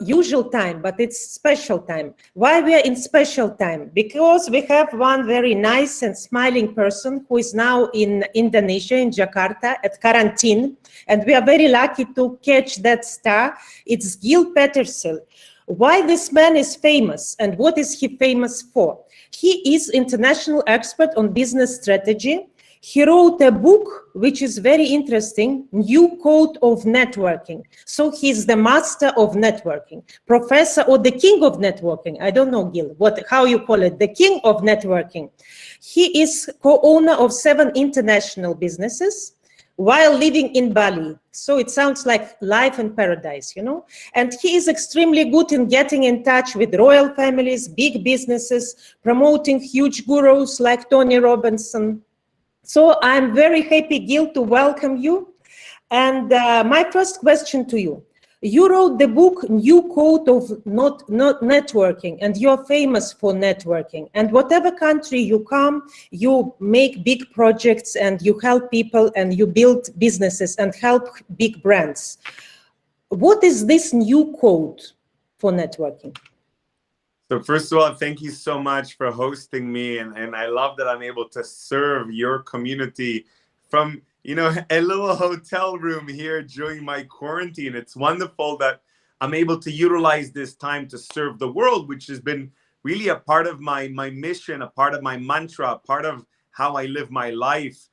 usual time, but it's special time. Why we are in special time? Because we have one very nice and smiling person who is now in Indonesia, in Jakarta, at quarantine. And we are very lucky to catch that star. It's Gil Petersil. Why this man is famous and what is he famous for? He is international expert on business strategy. He wrote a book, which is very interesting, New Code of Networking. So he's the master of networking, professor or the king of networking. I don't know, Gil, how you call it, the king of networking. He is co-owner of 7 international businesses while living in Bali. So it sounds like life in paradise, you know? And he is extremely good in getting in touch with royal families, big businesses, promoting huge gurus like Tony Robinson. So I'm very happy, Gil, to welcome you. And my first question to you. You wrote the book, New Code of Not Networking, and you're famous for networking. And whatever country you come, you make big projects and you help people and you build businesses and help big brands. What is this new code for networking? So first of all, thank you so much for hosting me. And I love that I'm able to serve your community from, you know, a little hotel room here during my quarantine. It's wonderful that I'm able to utilize this time to serve the world, which has been really a part of my mission, a part of my mantra, a part of how I live my life.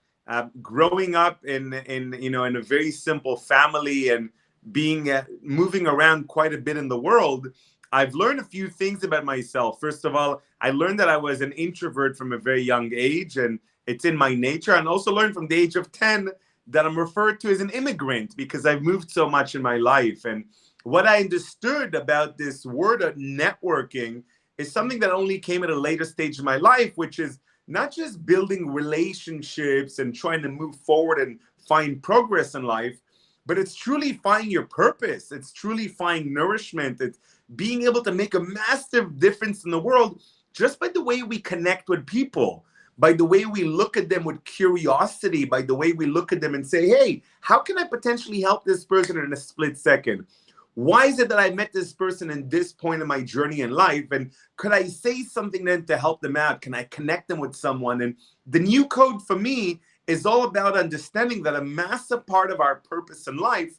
Growing up in a very simple family and being moving around quite a bit in the world, I've learned a few things about myself. First of all, I learned that I was an introvert from a very young age, and it's in my nature. And also learned from the age of 10 that I'm referred to as an immigrant because I've moved so much in my life. And what I understood about this word of networking is something that only came at a later stage of my life, which is not just building relationships and trying to move forward and find progress in life, but it's truly finding your purpose. It's truly finding nourishment. It's being able to make a massive difference in the world just by the way we connect with people, by the way we look at them with curiosity, by the way we look at them and say, hey, how can I potentially help this person in a split second? Why is it that I met this person in this point in my journey in life? And could I say something then to help them out? Can I connect them with someone? And the new code for me is all about understanding that a massive part of our purpose in life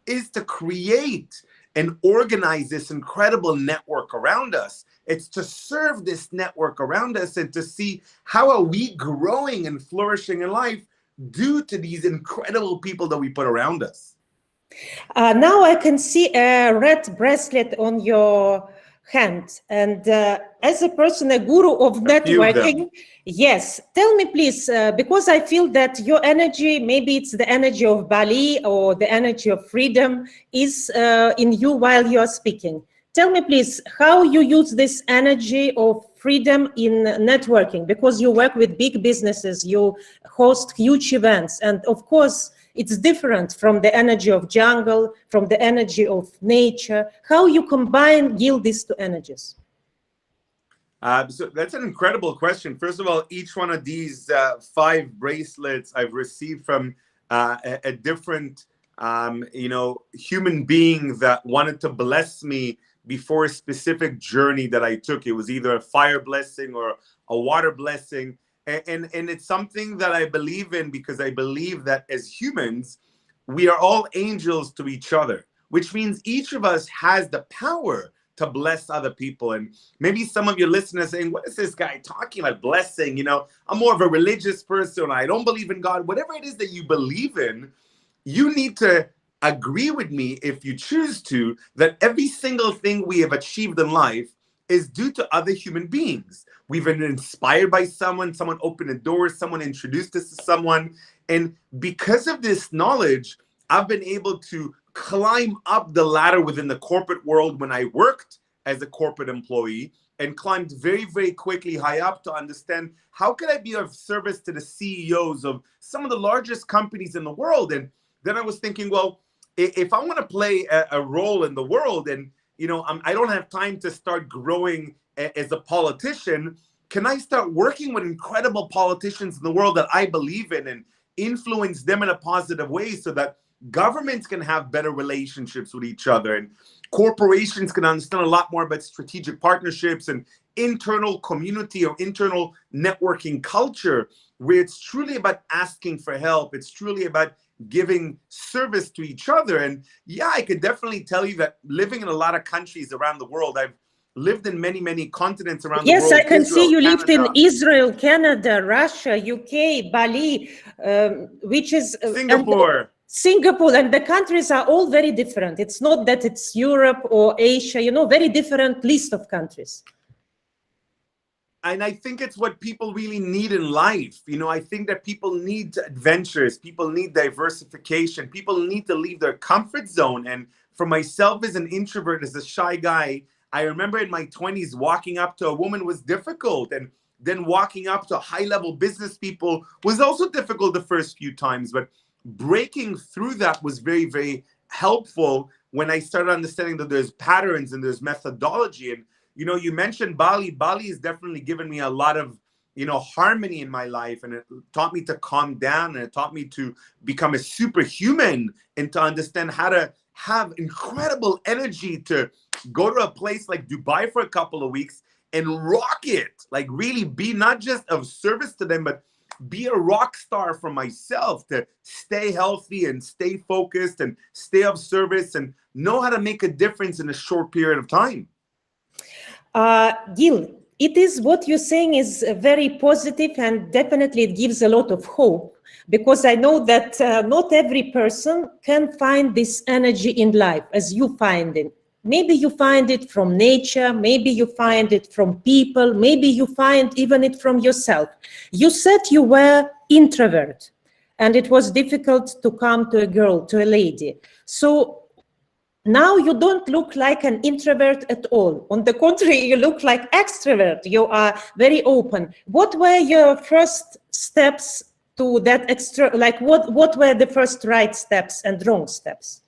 is to create and organize this incredible network around us. It's to serve this network around us and to see how are we growing and flourishing in life due to these incredible people that we put around us. Now I can see a red bracelet on your hand. And as a person, a guru of networking, yes, tell me please, because I feel that your energy, maybe it's the energy of Bali or the energy of freedom is in you while you are speaking. Tell me please how you use this energy of freedom in networking, because you work with big businesses, you host huge events, and of course, it's different from the energy of jungle, from the energy of nature. How you combine, Gil, these two energies? So that's an incredible question. First of all, each one of these 5 bracelets I've received from a different, human being that wanted to bless me before a specific journey that I took. It was either a fire blessing or a water blessing. And it's something that I believe in because I believe that as humans, we are all angels to each other, which means each of us has the power to bless other people. And maybe some of your listeners saying, what is this guy talking about blessing? You know, I'm more of a religious person. I don't believe in God. Whatever it is that you believe in, you need to agree with me, if you choose to, that every single thing we have achieved in life is due to other human beings. We've been inspired by someone opened a door, someone introduced us to someone. And because of this knowledge, I've been able to climb up the ladder within the corporate world when I worked as a corporate employee, and climbed very, very quickly high up to understand how could I be of service to the CEOs of some of the largest companies in the world. And then I was thinking, well, if I want to play a role in the world and I don't have time to start growing as a politician, can I start working with incredible politicians in the world that I believe in and influence them in a positive way so that governments can have better relationships with each other? And corporations can understand a lot more about strategic partnerships and internal community or internal networking culture, where it's truly about asking for help. It's truly about giving service to each other. And yeah, I could definitely tell you that living in a lot of countries around the world, I've lived in many, many continents around the world. Yes, I can see you lived in Canada, Israel, Canada, Russia, UK, Bali, which is Singapore. Singapore, and the countries are all very different. It's not that it's Europe or Asia, very different list of countries. And I think it's what people really need in life. I think that people need adventures. People need diversification. People need to leave their comfort zone. And for myself as an introvert, as a shy guy, I remember in my 20s, walking up to a woman was difficult. And then walking up to high-level business people was also difficult the first few times. But breaking through that was very, very helpful when I started understanding that there's patterns and there's methodology. And you mentioned Bali. Bali has definitely given me a lot of, harmony in my life. And it taught me to calm down, and it taught me to become a superhuman and to understand how to have incredible energy to go to a place like Dubai for a couple of weeks and rock it. Like really be not just of service to them, but be a rock star for myself, to stay healthy and stay focused and stay of service and know how to make a difference in a short period of time. Gil, it is what you're saying is very positive, and definitely it gives a lot of hope, because I know that not every person can find this energy in life as you find it. Maybe you find it from nature, maybe you find it from people, maybe you find even it from yourself. You said you were introvert and it was difficult to come to a girl, to a lady. So now you don't look like an introvert at all. On the contrary, you look like extrovert. You are very open. What were your first steps to that extra, like what were the first right steps and wrong steps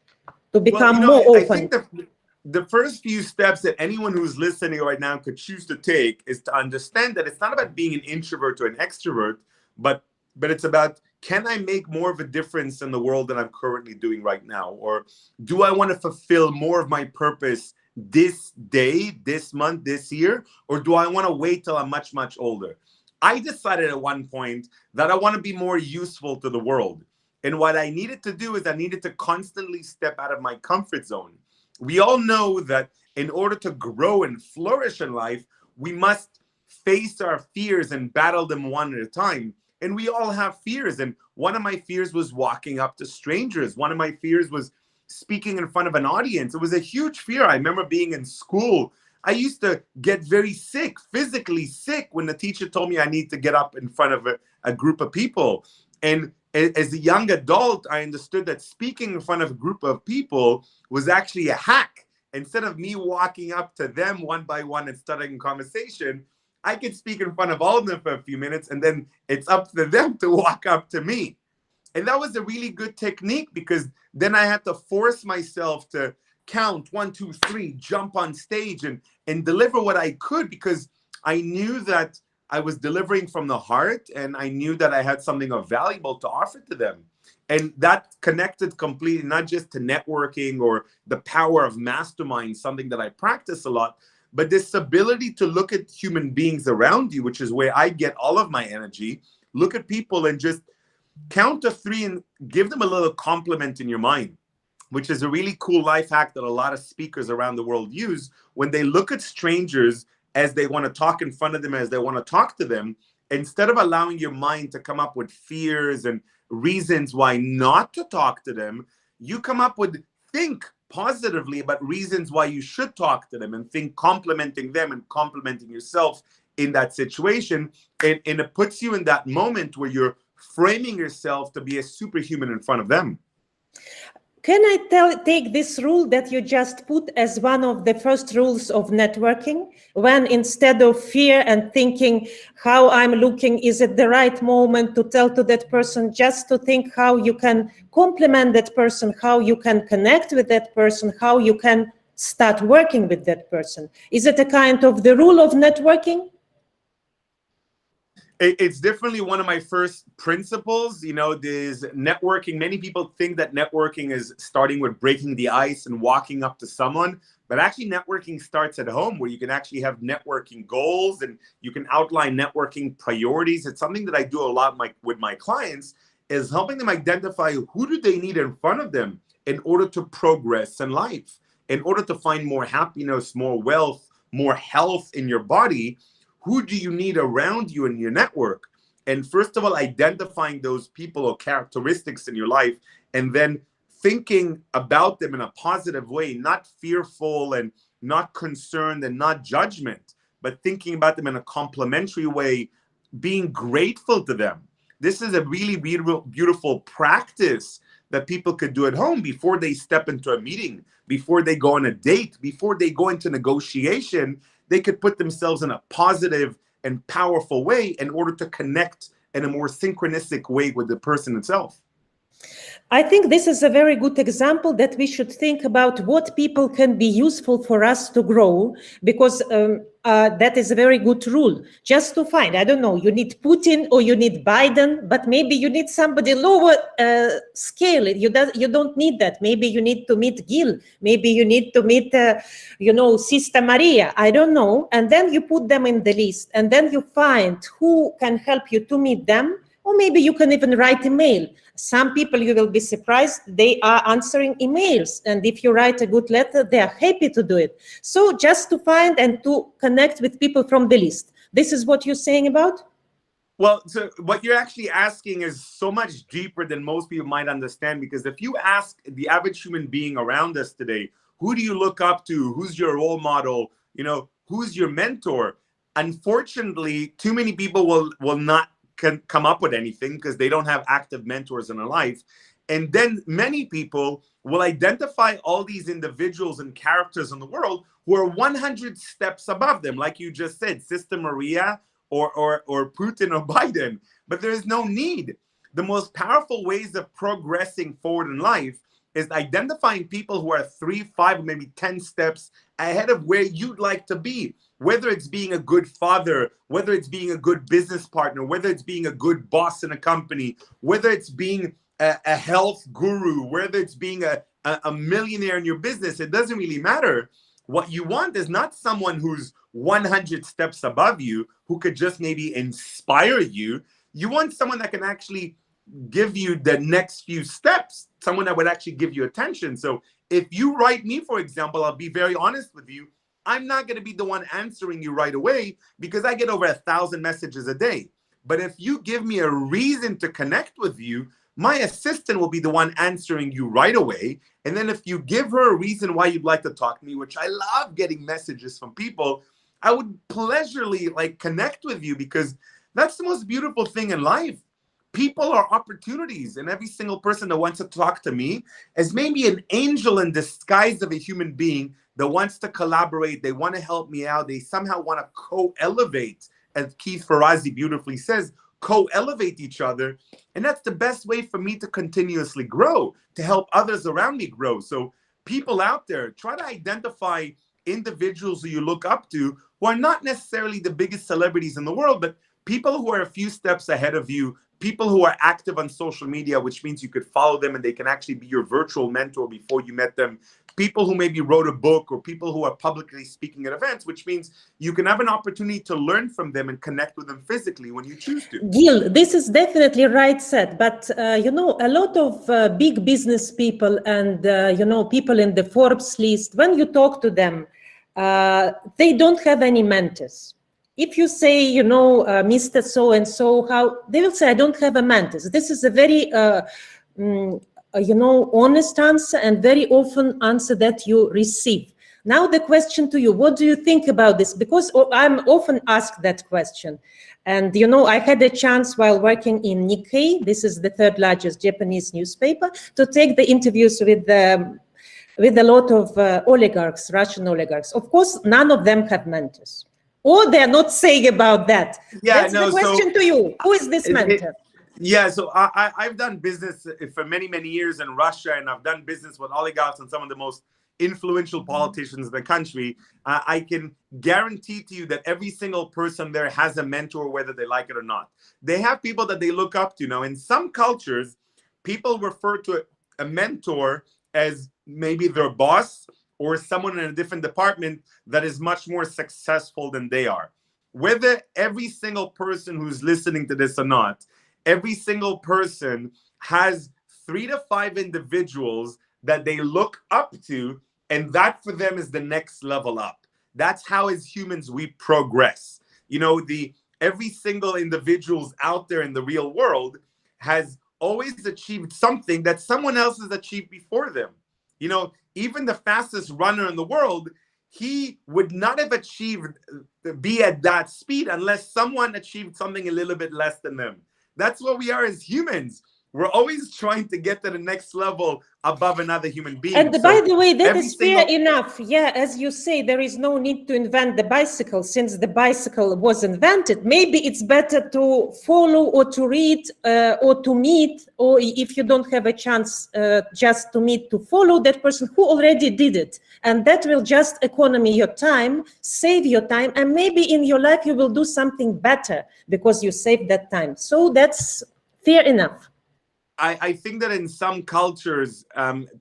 to become more open? I think the first few steps that anyone who's listening right now could choose to take is to understand that it's not about being an introvert or an extrovert, but it's about, can I make more of a difference in the world than I'm currently doing right now? Or do I want to fulfill more of my purpose this day, this month, this year? Or do I want to wait till I'm much, much older? I decided at one point that I want to be more useful to the world. And what I needed to do is I needed to constantly step out of my comfort zone. We all know that in order to grow and flourish in life, we must face our fears and battle them one at a time. And we all have fears. And one of my fears was walking up to strangers. One of my fears was speaking in front of an audience. It was a huge fear. I remember being in school. I used to get very sick, physically sick, when the teacher told me I need to get up in front of a group of people. And as a young adult, I understood that speaking in front of a group of people was actually a hack. Instead of me walking up to them one by one and starting a conversation, I could speak in front of all of them for a few minutes, and then it's up to them to walk up to me. And that was a really good technique, because then I had to force myself to count 1, 2, 3, jump on stage and deliver what I could, because I knew that I was delivering from the heart, and I knew that I had something of valuable to offer to them. And that connected completely, not just to networking or the power of mastermind, something that I practice a lot, but this ability to look at human beings around you, which is where I get all of my energy. Look at people and just count to 3 and give them a little compliment in your mind, which is a really cool life hack that a lot of speakers around the world use. When they look at strangers as they want to talk in front of them, as they want to talk to them, instead of allowing your mind to come up with fears and reasons why not to talk to them, you come up with, think positively about reasons why you should talk to them, and think complimenting them and complimenting yourself in that situation. And it puts you in that moment where you're framing yourself to be a superhuman in front of them. Can I take this rule that you just put as one of the first rules of networking, when instead of fear and thinking how I'm looking, is it the right moment to tell to that person, just to think how you can compliment that person, how you can connect with that person, how you can start working with that person? Is it a kind of the rule of networking? It's definitely one of my first principles. You know, there's networking. Many people think that networking is starting with breaking the ice and walking up to someone, but actually networking starts at home, where you can actually have networking goals and you can outline networking priorities. It's something that I do a lot with my clients, is helping them identify who do they need in front of them in order to progress in life, in order to find more happiness, more wealth, more health in your body. Who do you need around you in your network? And first of all, identifying those people or characteristics in your life, and then thinking about them in a positive way, not fearful and not concerned and not judgment, but thinking about them in a complimentary way, being grateful to them. This is a really beautiful practice that people could do at home before they step into a meeting, before they go on a date, before they go into negotiation. They could put themselves in a positive and powerful way in order to connect in a more synchronistic way with the person itself. I think this is a very good example that we should think about what people can be useful for us to grow, because that is a very good rule. Just to find, I don't know, you need Putin or you need Biden, but maybe you need somebody lower scale. You don't need that. Maybe you need to meet Gil. Maybe you need to meet, Sister Maria. I don't know. And then you put them in the list, and then you find who can help you to meet them. Or maybe you can even write email. Some people, you will be surprised, they are answering emails. And if you write a good letter, they are happy to do it. So just to find and to connect with people from the list. This is what you're saying about? Well, so what you're actually asking is so much deeper than most people might understand, because if you ask the average human being around us today, who do you look up to? Who's your role model? Who's your mentor? Unfortunately, too many people will not can come up with anything because they don't have active mentors in their life. And then many people will identify all these individuals and characters in the world who are 100 steps above them, like you just said, Sister Maria or Putin or Biden. But there is no need. The most powerful ways of progressing forward in life is identifying people who are 3, 5, maybe 10 steps ahead of where you'd like to be. Whether it's being a good father, whether it's being a good business partner, whether it's being a good boss in a company, whether it's being a health guru, whether it's being a millionaire in your business, it doesn't really matter. What you want is not someone who's 100 steps above you, who could just maybe inspire you. You want someone that can actually give you the next few steps, someone that would actually give you attention. So if you write me, for example, I'll be very honest with you, I'm not going to be the one answering you right away because I get over 1,000 messages a day. But if you give me a reason to connect with you, my assistant will be the one answering you right away. And then if you give her a reason why you'd like to talk to me, which I love getting messages from people, I would pleasurably connect with you, because that's the most beautiful thing in life. People are opportunities, and every single person that wants to talk to me is maybe an angel in disguise of a human being that wants to collaborate. They want to help me out. They somehow want to co-elevate, as Keith Ferrazzi beautifully says, co-elevate each other. And that's the best way for me to continuously grow, to help others around me grow. So people out there, try to identify individuals who you look up to, who are not necessarily the biggest celebrities in the world, but people who are a few steps ahead of you, people who are active on social media, which means you could follow them and they can actually be your virtual mentor before you met them. People who maybe wrote a book, or people who are publicly speaking at events, which means you can have an opportunity to learn from them and connect with them physically when you choose to. Gil, this is definitely right said, but a lot of big business people and people in the Forbes list, when you talk to them, they don't have any mentors. If you say, Mr. So-and-so, how they will say, I don't have a mentor. This is a very, honest answer, and very often answer that you receive. Now the question to you, what do you think about this? Because I'm often asked that question. And, I had a chance while working in Nikkei, this is the third largest Japanese newspaper, to take the interviews with a lot of oligarchs, Russian oligarchs. Of course, none of them have mentors. Or they're not saying about that. Yeah, that's the question to you. Who is this mentor? So I've done business for many, many years in Russia, and I've done business with oligarchs and some of the most influential politicians in the country, I can guarantee to you that every single person there has a mentor, whether they like it or not. They have people that they look up to. Now, in some cultures, people refer to a mentor as maybe their boss or someone in a different department that is much more successful than they are. Whether every single person who's listening to this or not, every single person has 3 to 5 individuals that they look up to, and that for them is the next level up. That's how, as humans, we progress. Every single individuals out there in the real world has always achieved something that someone else has achieved before them. Even the fastest runner in the world, he would not have achieved be at that speed unless someone achieved something a little bit less than them. That's what we are as humans. We're always trying to get to the next level above another human being. And by the way, that is fair enough. Yeah, as you say, there is no need to invent the bicycle since the bicycle was invented. Maybe it's better to follow or to read or to meet, or if you don't have a chance just to meet, to follow that person who already did it. And that will just economy your time, save your time, and maybe in your life you will do something better because you saved that time. So that's fair enough. I think that in some cultures,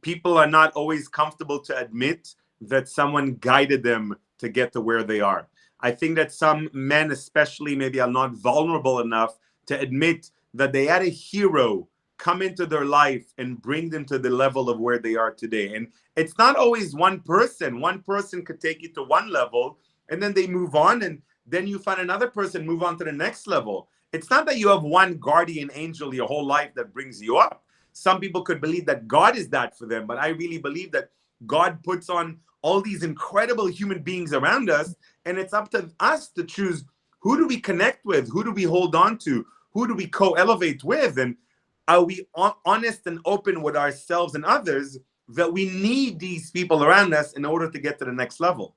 people are not always comfortable to admit that someone guided them to get to where they are. I think that some men especially maybe are not vulnerable enough to admit that they had a hero come into their life and bring them to the level of where they are today. And it's not always one person. One person could take you to one level and then they move on, and then you find another person move on to the next level. It's not that you have one guardian angel your whole life that brings you up. Some people could believe that God is that for them, but I really believe that God puts on all these incredible human beings around us, and it's up to us to choose who do we connect with, who do we hold on to, who do we co-elevate with, and are we honest and open with ourselves and others that we need these people around us in order to get to the next level.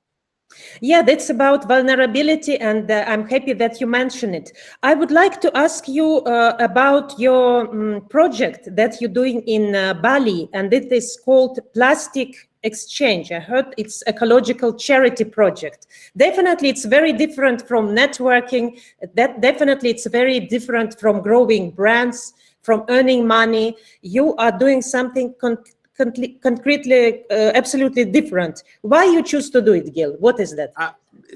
Yeah, that's about vulnerability, and I'm happy that you mentioned it. I would like to ask you about your project that you're doing in Bali, and it is called Plastic Exchange. I heard it's ecological charity project. Definitely, it's very different from networking. Definitely, it's very different from growing brands, from earning money. You are doing something concretely, absolutely different. Why you choose to do it, Gil? What is that?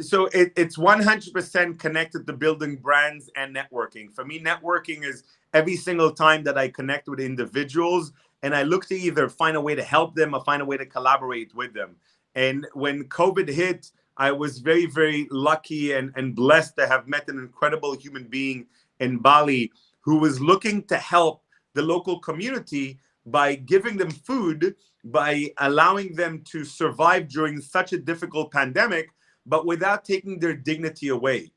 So it's 100% connected to building brands and networking. For me, networking is every single time that I connect with individuals and I look to either find a way to help them or find a way to collaborate with them. And when COVID hit, I was very, very lucky and blessed to have met an incredible human being in Bali who was looking to help the local community by giving them food, by allowing them to survive during such a difficult pandemic, but without taking their dignity away.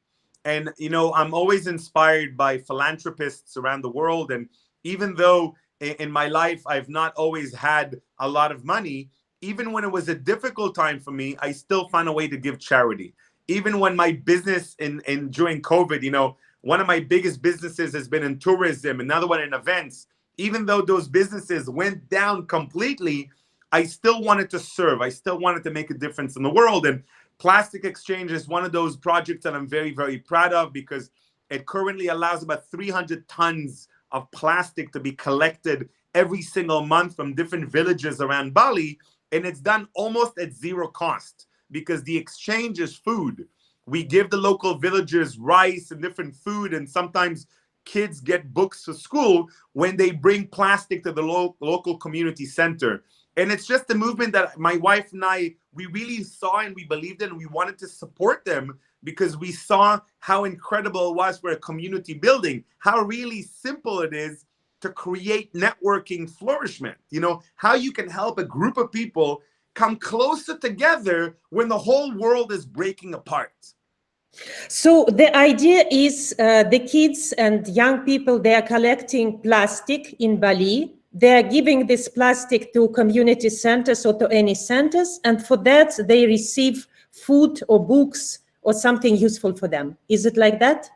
And, I'm always inspired by philanthropists around the world. And even though in my life, I've not always had a lot of money, even when it was a difficult time for me, I still found a way to give charity. Even when my business during COVID, one of my biggest businesses has been in tourism, another one in events. Even though those businesses went down completely, I still wanted to serve. I still wanted to make a difference in the world. And Plastic Exchange is one of those projects that I'm very, very proud of because it currently allows about 300 tons of plastic to be collected every single month from different villages around Bali. And it's done almost at zero cost because the exchange is food. We give the local villagers rice and different food, and sometimes kids get books for school when they bring plastic to the local community center. And it's just a movement that my wife and I, we really saw and we believed in, and we wanted to support them because we saw how incredible it was for a community building, how really simple it is to create networking flourishment. How you can help a group of people come closer together when the whole world is breaking apart. So the idea is the kids and young people, they are collecting plastic in Bali. They are giving this plastic to community centers or to any centers. And for that, they receive food or books or something useful for them. Is it like that?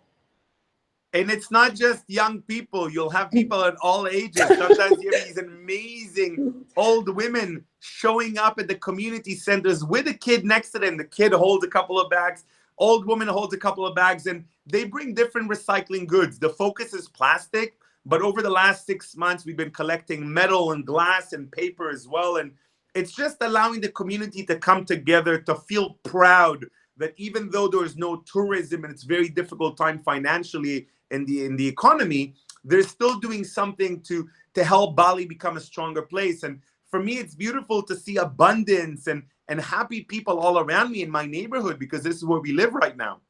And it's not just young people. You'll have people at all ages. Sometimes you have these amazing old women showing up at the community centers with a kid next to them. The kid holds a couple of bags. Old woman holds a couple of bags, and they bring different recycling goods. The focus is plastic, but over the last 6 months, we've been collecting metal and glass and paper as well. And it's just allowing the community to come together, to feel proud that even though there's no tourism and it's very difficult time financially in the economy, they're still doing something to help Bali become a stronger place. And for me, it's beautiful to see abundance and happy people all around me in my neighborhood, because this is where we live right now.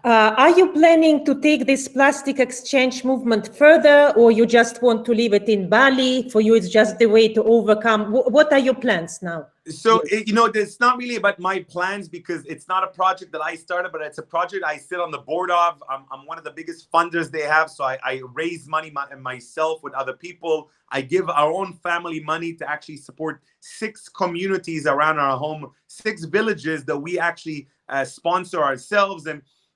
Are you planning to take this plastic exchange movement further, or you just want to leave it in Bali? For you, it's just the way to overcome. What are your plans now? So, it's not really about my plans, because it's not a project that I started, but it's a project I sit on the board of. I'm one of the biggest funders they have. So I raise money myself with other people. I give our own family money to actually support 6 communities around our home, 6 villages that we actually sponsor ourselves.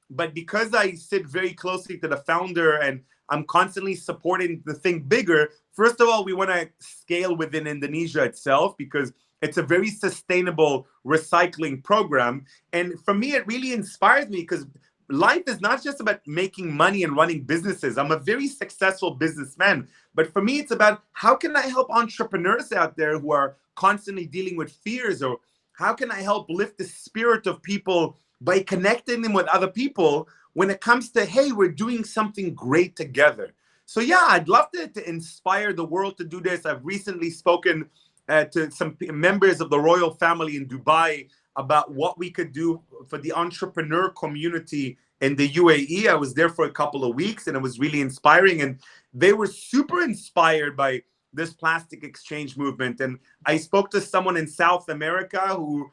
But because I sit very closely to the founder and I'm constantly supporting the thing bigger, first of all, we want to scale within Indonesia itself, because it's a very sustainable recycling program. And for me, it really inspires me, because life is not just about making money and running businesses. I'm a very successful businessman. But for me, it's about how can I help entrepreneurs out there who are constantly dealing with fears, or how can I help lift the spirit of people by connecting them with other people when it comes to, hey, we're doing something great together. So yeah, I'd love to inspire the world to do this. I've recently spoken to some members of the royal family in Dubai about what we could do for the entrepreneur community in the UAE. I was there for a couple of weeks, and it was really inspiring. And they were super inspired by this plastic exchange movement. And I spoke to someone in South America who,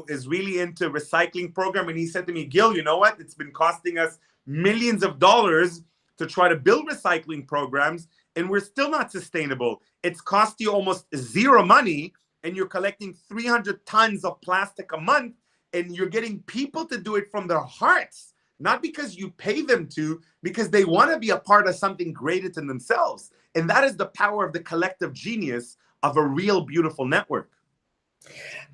is really into recycling program. And he said to me, Gil, you know what? It's been costing us millions of dollars to try to build recycling programs, and we're still not sustainable. It's cost you almost zero money, and you're collecting 300 tons of plastic a month, and you're getting people to do it from their hearts, not because you pay them to, because they want to be a part of something greater than themselves. And that is the power of the collective genius of a real beautiful network.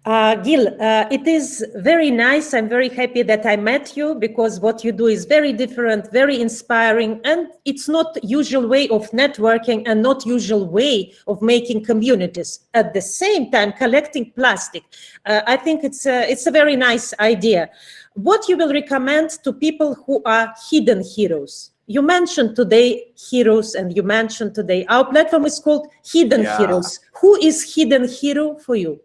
Gil, it is very nice. I'm very happy that I met you, because what you do is very different, very inspiring, and it's not usual way of networking and not usual way of making communities. At the same time, collecting plastic. I think it's a very nice idea. What you will recommend to people who are hidden heroes? You mentioned today heroes, and you mentioned today our platform is called Hidden Heroes. Who is hidden hero for you?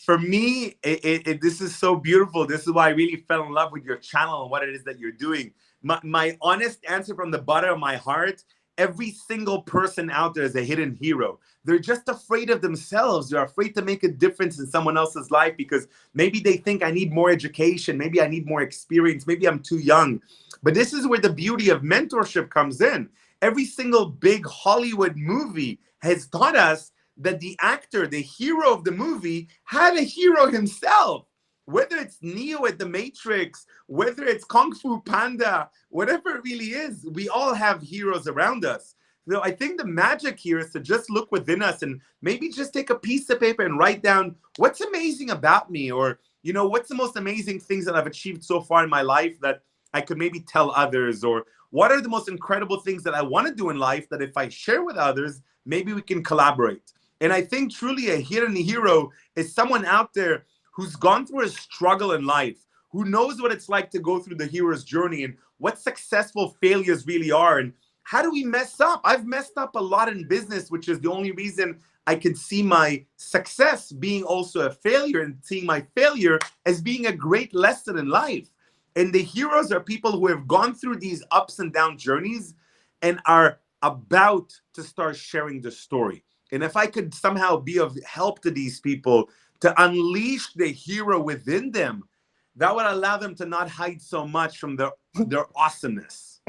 For me, this is so beautiful. This is why I really fell in love with your channel and what it is that you're doing. My honest answer from the bottom of my heart, every single person out there is a hidden hero. They're just afraid of themselves. They're afraid to make a difference in someone else's life, because maybe they think I need more education. Maybe I need more experience. Maybe I'm too young. But this is where the beauty of mentorship comes in. Every single big Hollywood movie has taught us that the actor, the hero of the movie, had a hero himself. Whether it's Neo at the Matrix, whether it's Kung Fu Panda, whatever it really is, we all have heroes around us. So I think the magic here is to just look within us and maybe just take a piece of paper and write down what's amazing about me, or, what's the most amazing things that I've achieved so far in my life that I could maybe tell others, or what are the most incredible things that I want to do in life that if I share with others, maybe we can collaborate. And I think truly a hidden hero is someone out there who's gone through a struggle in life, who knows what it's like to go through the hero's journey and what successful failures really are. And how do we mess up? I've messed up a lot in business, which is the only reason I can see my success being also a failure, and seeing my failure as being a great lesson in life. And the heroes are people who have gone through these ups and down journeys and are about to start sharing the story. And if I could somehow be of help to these people to unleash the hero within them, that would allow them to not hide so much from their awesomeness.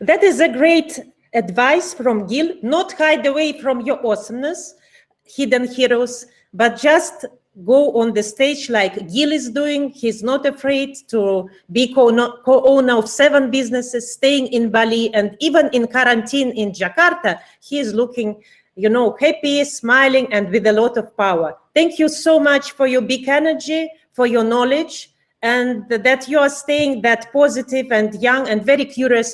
That is a great advice from Gil. Not hide away from your awesomeness, hidden heroes, but just go on the stage like Gil is doing. He's not afraid to be co-owner of 7 businesses, staying in Bali, and even in quarantine in Jakarta, he is looking, you know, happy, smiling, and with a lot of power. Thank you so much for your big energy, for your knowledge, and that you are staying that positive and young and very curious